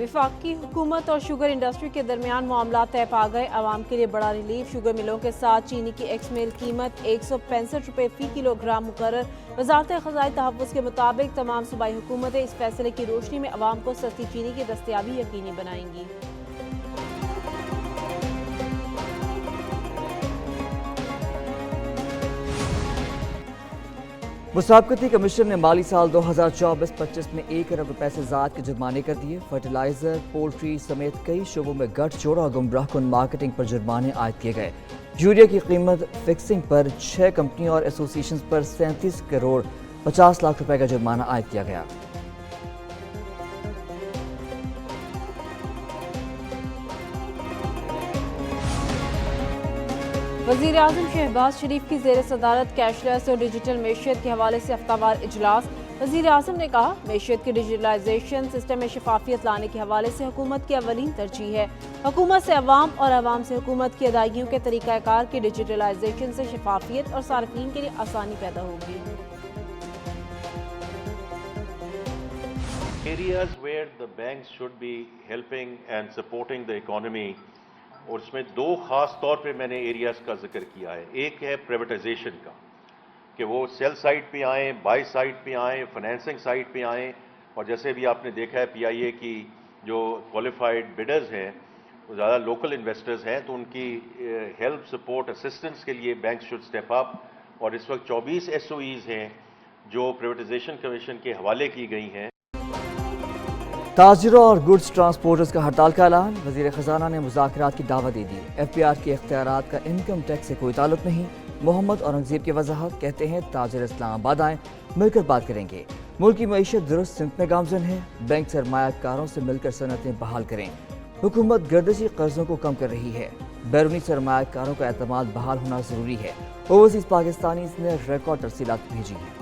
वफाकी हुकूमत और शुगर इंडस्ट्री के दरमियान मामला तय पा गए। आवाम के लिए बड़ा रिलीफ। शुगर मिलों के साथ चीनी की एक्स मिल कीमत 165 रुपये फी किलोग्राम मुकर्रर। वजारत ख़ज़ाई तहफ़्फ़ुज़ के मुताबिक तमाम सूबाई हुकूमतें इस फैसले की रोशनी में आवाम को सस्ती चीनी की दस्तयाबी यकीनी बनाएंगी। मुसाबकती कमीशन ने माली साल 2024-25 में 1 अरब रुपए से ज़ायद के जुर्माने कर दिए। फर्टिलाइजर, पोल्ट्री समेत कई शोबों में गठजोड़ और गुमराह कुन मार्केटिंग पर जुर्माने आयद किए गए। यूरिया की कीमत फिक्सिंग पर 6 कंपनियों और एसोसिएशन पर 37 करोड़ 50 लाख रुपए का जुर्माना आयद किया गया। वज़ीर आज़म शहबाज शरीफ की ज़ेर सदारत कैशलेस और डिजिटल मैशियत के हवाले से हफ्तावार इजलास। वज़ीर आज़म ने कहा, मैशियत की डिजिटलाइजेशन सिस्टम में शफाफियत लाने के हवाले से हुकूमत की अवलीन तरजीह है। हुकूमत से अवाम और अवाम से हुकूमत की अदायगियों के तरीक़ाकार की डिजिटलाइजेशन से शफाफियत और सार्फिन के लिए आसानी पैदा होगी। Areas where the banks should be helping and supporting the economy, और इसमें दो खास तौर पे मैंने एरियाज का जिक्र किया है। एक है प्राइवेटाइजेशन का, कि वो सेल साइड पे आएँ, बाई साइड पे आएँ, फाइनेंसिंग साइड पे आएँ, और जैसे भी आपने देखा है PIA की जो क्वालिफाइड बिडर्स हैं वो ज़्यादा लोकल इन्वेस्टर्स हैं, तो उनकी हेल्प, सपोर्ट, असिस्टेंस के लिए बैंक शुड स्टेप अप। और इस वक्त 24 SOEs हैं जो प्राइवेटाइजेशन कमीशन के हवाले की गई हैं। ताजिरों और गुड्स ट्रांसपोर्टर्स का हड़ताल का ऐलान। वज़ीर ख़जाना ने मुज़ाकरात की दावत दे दी। FPR के इख्तियारात का इनकम टैक्स से कोई ताल्लुक नहीं। मोहम्मद औरंगज़ेब की वजाहत, कहते हैं ताजिर इस्लामाबाद आएँ, मिलकर बात करेंगे। मुल्क की मईशत दुरुस्त सिमत में गामज़न है। बैंक सरमायाकारों से मिलकर सनतें बहाल करें। हुकूमत गर्दिशी कर्जों को कम कर रही है। बैरूनी सरमायाकारों का एतमाद बहाल होना ज़रूरी है। ओवरसीज़ पाकिस्तानीज़ ने रिकॉर्ड तरसीलात भेजी हैं।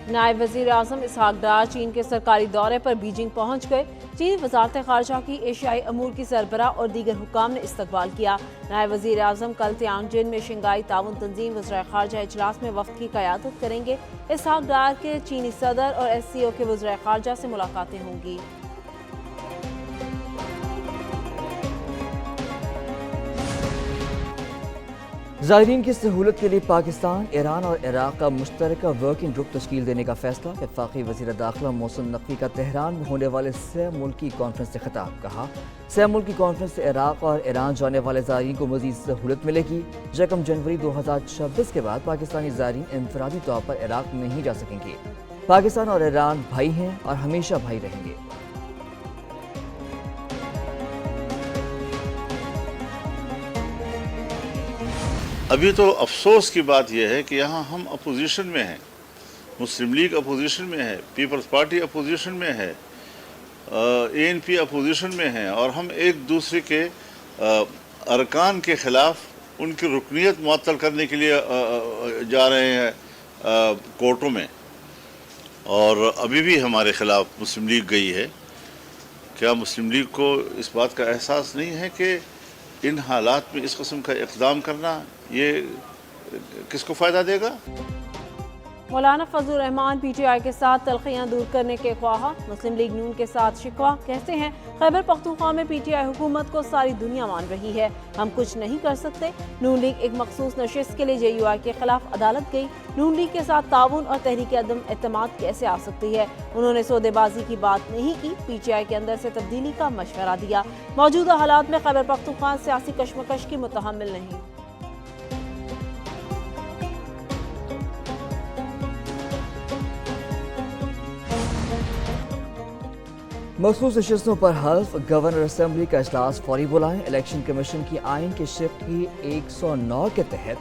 नायब वज़ीर आज़म इसहाक डार चीन के सरकारी दौरे पर बीजिंग पहुंच गए। चीनी वज़ारत ख़ारजा की एशियाई अमूर की सरबराह और दीगर हुकाम ने इस्तकबाल किया। नायब वज़ीर आज़म कल तियांजिन में शंघाई ताउन तंजीम वज़राए ख़ारजा इजलास में वफ़द की क़यादत करेंगे। इसहाक डार के चीनी सदर और SCO के वज़राए ख़ारजा से मुलाकातें होंगी। ज़ायरीन की सहूलत के लिए पाकिस्तान, ईरान और इराक़ का मुश्तरका वर्किंग ग्रुप तश्कील देने का फैसला। वफाकी वज़ीर दाखिला मोहसिन नकवी का तेहरान में होने वाले 6 मुल्की कॉन्फ्रेंस से खिताब। कहा, 6 मुल्की कॉन्फ्रेंस से इराक़ और ईरान जाने वाले ज़ायरीन को मज़ीद सहूलत मिलेगी। 1 जनवरी 2026 के बाद पाकिस्तानी ज़ायरीन इनफरादी तौर पर इराक़ नहीं जा सकेंगे। पाकिस्तान और ईरान भाई हैं और हमेशा भाई रहेंगे। अभी तो अफसोस की बात यह है कि यहाँ हम अपोजिशन में हैं। मुस्लिम लीग अपोजिशन में है, पीपल्स पार्टी अपोजिशन में है, ANP अपोजिशन में है, और हम एक दूसरे के अरकान के ख़िलाफ़ उनकी रुकनीत मुअत्तल करने के लिए जा रहे हैं कोर्टों में। और अभी भी हमारे ख़िलाफ़ मुस्लिम लीग गई है। क्या मुस्लिम लीग को इस बात का एहसास नहीं है कि इन हालात में इस किस्म का इक़दाम करना ये किसको फ़ायदा देगा? मौलाना फजलुर रहमान PTI के साथ तलखियां दूर करने के ख्वाह। मुस्लिम लीग नून के साथ शिकवा। कहते हैं, खैबर पख्तूनख्वा में PTI हुकूमत को सारी दुनिया मान रही है, हम कुछ नहीं कर सकते। नून लीग एक मखसूस नशिस्त के लिए JUI के खिलाफ अदालत गई। नून लीग के साथ ताउन और तहरीक अदम एतमाद कैसे आ सकती है? उन्होंने सौदेबाजी की बात नहीं की। PTI के अंदर से तब्दीली का मशवरा दिया। मौजूदा हालात में खैबर पख्तूनख्वा सियासी कशमकश की मुतहम्मिल नहीं। मखसूस नशिस्तों पर हल्फ। गवर्नर असम्बली का इजलास फौरी बुलाएं। इलेक्शन कमीशन की आइन के शिक्की 109 के तहत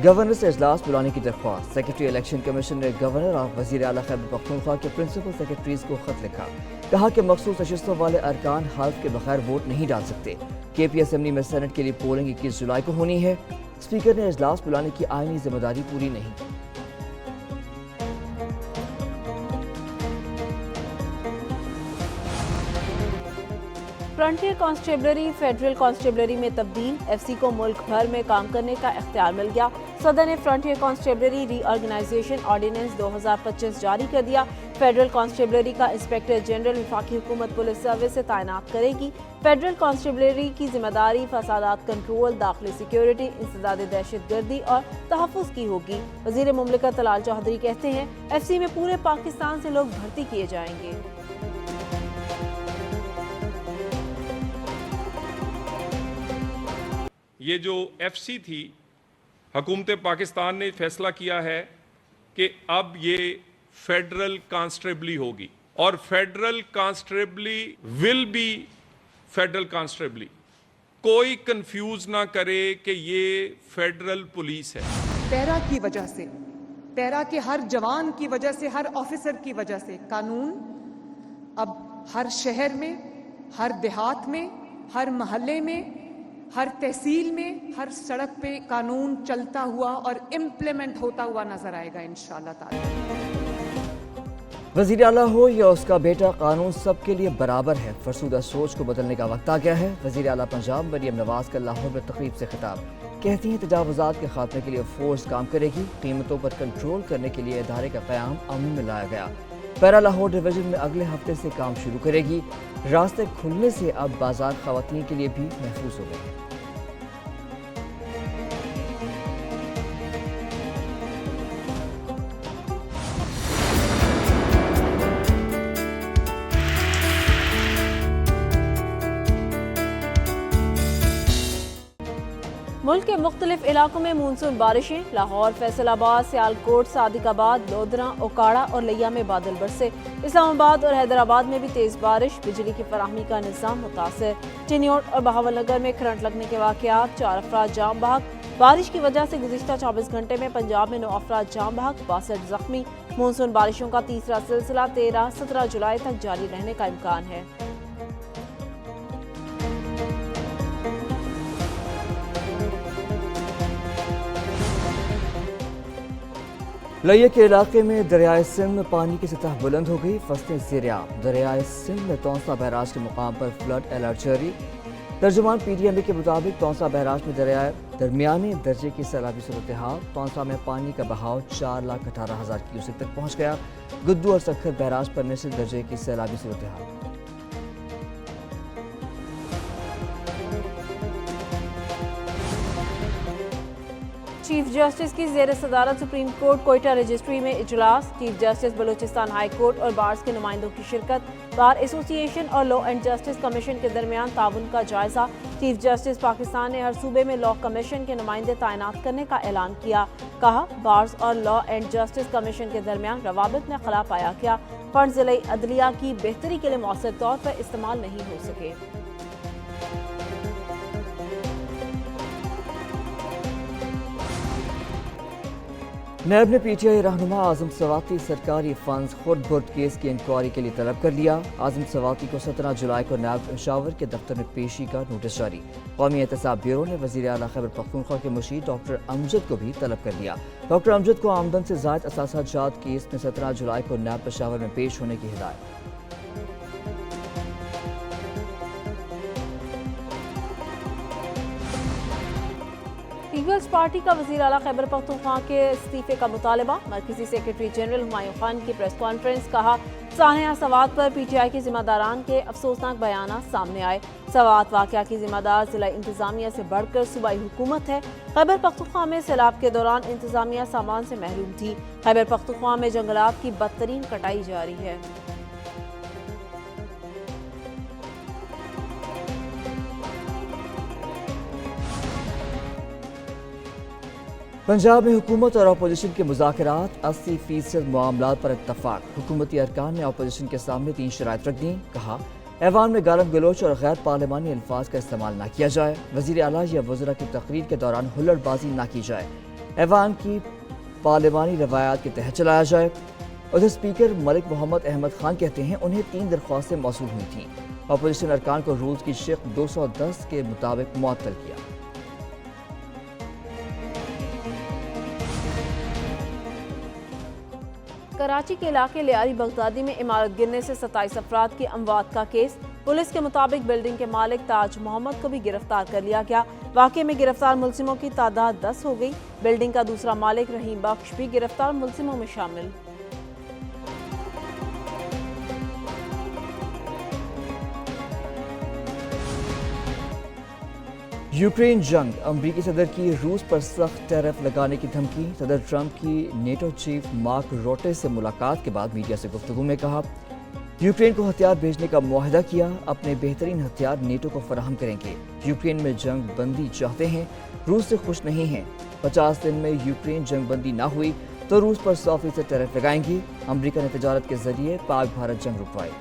गवर्नर से इजलास बुलाने की दरख्वास्त। सेक्रेटरी इलेक्शन कमीशन ने गवर्नर और वज़ीर आला खैबर पख्तूनख्वा के प्रिंसिपल सेक्रेटरीज को खत लिखा। कहा कि मखसूस नशिस्तों वाले अरकान हल्फ के बगैर वोट नहीं डाल सकते। KP असम्बली में सेनेट के लिए पोलिंग 21 जुलाई को होनी है। स्पीकर ने इजलास बुलाने की आइनी जिम्मेदारी पूरी नहीं की। فرنٹیئر کانسٹیبلری فیڈرل کانسٹیبلری میں تبدیل، ایف سی کو ملک بھر میں کام کرنے کا اختیار مل گیا۔ صدر نے فرنٹیئر کانسٹیبلری ری آرگنائزیشن آرڈیننس 2025 جاری کر دیا۔ فیڈرل کانسٹیبلری کا انسپکٹر جنرل وفاقی حکومت پولیس سروس سے تعینات کرے گی۔ فیڈرل کانسٹیبلری کی ذمہ داری فسادات کنٹرول، داخلی سیکیورٹی، انسداد دہشت گردی اور تحفظ کی ہوگی۔ وزیر مملکت طلال چودھری کہتے ہیں ایف سی میں پورے پاکستان سے لوگ بھرتی کیے جائیں گے۔ یہ جو ایف سی تھی، حکومت پاکستان نے فیصلہ کیا ہے کہ اب یہ فیڈرل کانسٹیبلی ہوگی، اور فیڈرل کانسٹیبلی ول بی فیڈرل کانسٹیبلی۔ کوئی کنفیوز نہ کرے کہ یہ فیڈرل پولیس ہے۔ پیرا کی وجہ سے، پیرا کے ہر جوان کی وجہ سے، ہر آفیسر کی وجہ سے قانون اب ہر شہر میں، ہر دیہات میں، ہر محلے میں، ہر تحصیل میں، ہر سڑک پہ قانون چلتا ہوا اور امپلیمنٹ ہوتا ہوا نظر آئے گا انشاءاللہ تعالی۔ وزیر اعلیٰ ہو یا اس کا بیٹا، قانون سب کے لیے برابر ہے۔ فرسودہ سوچ کو بدلنے کا وقت آ گیا ہے۔ وزیر اعلیٰ پنجاب مریم نواز کا لاہور میں تقریب سے خطاب، کہتی ہیں تجاوزات کے خاتمے کے لیے فورس کام کرے گی، قیمتوں پر کنٹرول کرنے کے لیے ادارے کا قیام عمل میں لایا گیا۔ پیرا لاہور ڈویژن میں اگلے ہفتے سے کام شروع کرے گی۔ راستے کھلنے سے اب بازار خواتین کے لیے بھی محفوظ ہو گئے ہیں۔ ملک کے مختلف علاقوں میں مونسون بارشیں، لاہور، فیصل آباد، سیالکوٹ، صادق آباد، لودھراں، اوکاڑا اور لیا میں بادل برسے۔ اسلام آباد اور حیدرآباد میں بھی تیز بارش، بجلی کی فراہمی کا نظام متاثر۔ چنیوٹ اور بہاول نگر میں کرنٹ لگنے کے واقعات، 4 افراد جاں بحق۔ بارش کی وجہ سے گزشتہ 24 گھنٹے میں پنجاب میں 9 افراد جاں بحق، 62 زخمی۔ مونسون بارشوں کا تیسرا سلسلہ 13-17 جولائی تک جاری رہنے کا امکان ہے۔ لیا کے علاقے میں دریائے سندھ میں پانی کی سطح بلند ہو گئی، فصلیں زیر آب۔ دریائے سندھ میں تونسا بیراج کے مقام پر فلڈ الرٹ جاری۔ ترجمان پی ڈی ایم اے کے مطابق تونسا بیراج میں دریائے درمیانے درجے کی سیلابی صورتحال۔ تونسا میں پانی کا بہاؤ 4,18,000 کیوسک تک پہنچ گیا۔ گدو اور سکھر بیراج پر نصف درجے کی سیلابی صورتحال۔ چیف جسٹس کی زیر صدارت سپریم کورٹ کوئٹہ رجسٹری میں اجلاس، chief justice Balochistan high court اور بارز کے نمائندوں کی شرکت۔ بار ایسوسی ایشن اور لا اینڈ جسٹس کمیشن کے درمیان تعاون کا جائزہ۔ چیف جسٹس پاکستان نے ہر صوبے میں لا کمیشن کے نمائندے تعینات کرنے کا اعلان کیا۔ کہا بارز اور لا اینڈ جسٹس کمیشن کے درمیان روابط میں خلا پایا گیا، فنڈ ضلعی عدلیہ کی بہتری کے لیے مؤثر طور پر استعمال نہیں ہو سکے۔ نیب نے پی ٹی آئی رہنما اعظم سواتی سرکاری فنڈز خود برد کیس کی انکوائری کے لیے طلب کر لیا۔ اعظم سواتی کو 17 جولائی کو نیب پشاور کے دفتر میں پیشی کا نوٹس جاری۔ قومی احتساب بیورو نے وزیر اعلیٰ خیبر پختونخوا کے مشیر ڈاکٹر امجد کو بھی طلب کر لیا۔ ڈاکٹر امجد کو آمدن سے زائد اثاثہ جات کیس میں 17 جولائی کو نیب پشاور میں پیش ہونے کی ہدایت۔ پیپلز پارٹی کا وزیر اعلیٰ خیبر پختونخوا کے استعفے کا مطالبہ، مرکزی سیکرٹری جنرل ہمایوں خان کی پریس کانفرنس۔ کہا سانحہ سوات پر پی ٹی آئی کے ذمہ داران کے افسوسناک بیانات سامنے آئے۔ سوات واقعہ کی ذمہ دار ضلع انتظامیہ سے بڑھ کر صوبائی حکومت ہے۔ خیبر پختونخوا میں سیلاب کے دوران انتظامیہ سامان سے محروم تھی۔ خیبر پختونخوا میں جنگلات کی بدترین کٹائی جاری ہے۔ پنجاب میں حکومت اور اپوزیشن کے مذاکرات، 80% معاملات پر اتفاق۔ حکومتی ارکان نے اپوزیشن کے سامنے 3 شرائط رکھ دیں۔ کہا ایوان میں گالم گلوچ اور غیر پارلیمانی الفاظ کا استعمال نہ کیا جائے۔ وزیر اعلیٰ یا وزراء کی تقریر کے دوران ہلڑ بازی نہ کی جائے۔ ایوان کی پارلیمانی روایات کے تحت چلایا جائے۔ ادھر اسپیکر ملک محمد احمد خان کہتے ہیں انہیں 3 درخواستیں موصول ہوئی تھیں۔ اپوزیشن ارکان کو رولز کی شق 210 کے مطابق معطل کیا۔ کراچی کے علاقے لیاری بغدادی میں عمارت گرنے سے 27 افراد کی اموات کا کیس۔ पुलिस के मुताबिक बिल्डिंग के मालिक ताज मोहम्मद को भी गिरफ्तार कर लिया गया। वाकये में गिरफ्तार मुलजिमों की तादाद 10 हो गई। बिल्डिंग का दूसरा मालिक रहीम बख्श भी गिरफ्तार मुलजिमों में शामिल। यूक्रेन जंग, अमरीकी सदर की रूस पर सख्त टैरिफ लगाने की धमकी। सदर ट्रंप की नेटो चीफ मार्क रोटे से मुलाकात के बाद मीडिया से गुफ्तगू में कहा, यूक्रेन को हथियार भेजने का मुआहदा किया, अपने बेहतरीन हथियार नेटो को फराहम करेंगे। यूक्रेन में जंग बंदी चाहते हैं, रूस से खुश नहीं हैं। 50 दिन में यूक्रेन जंग बंदी ना हुई तो रूस पर 100% टैरिफ लगाएंगी। अमरीका ने तजारत के जरिए पाक भारत जंग रुकवाई।